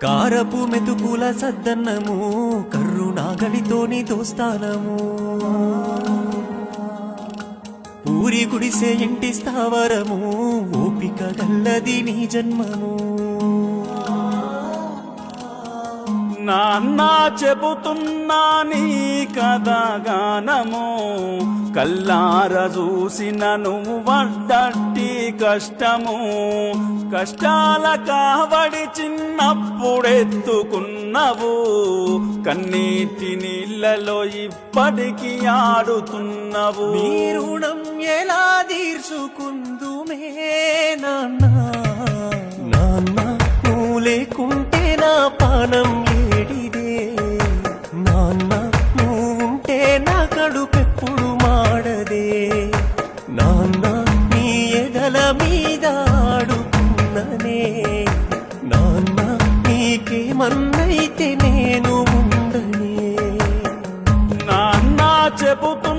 కారపు మెతుకుల సద్దన్నము కర్రునాగలితోని దోస్తానము ఊరి గుడిసే ఇంటి స్థావరము ఓపిక గల్లది నీ జన్మము నాన్న చెబుతున్నా నీ కథగానము కల్లార చూసిన నువ్వు పడ్డట్టి కష్టము కష్టాల కావడి చిన్నప్పుడెత్తుకున్నవు కన్నీటి నీళ్ళలో ఇప్పటికి ఆడుతున్నవు నీ రుణం ఎలా తీర్చుకుందుమే నాన్న నాన్న నువ్వు లేకుంటే నా పానం ఏడిదే నాన్న నువ్వుంటే నా కడుపెప్పుడు మాడదే నాన్న నీ ఎదల మీద ఆడుకున్ననే నాన్న నీకేమన్నైతే నేను ఉండనే నాన్న చెబుతూ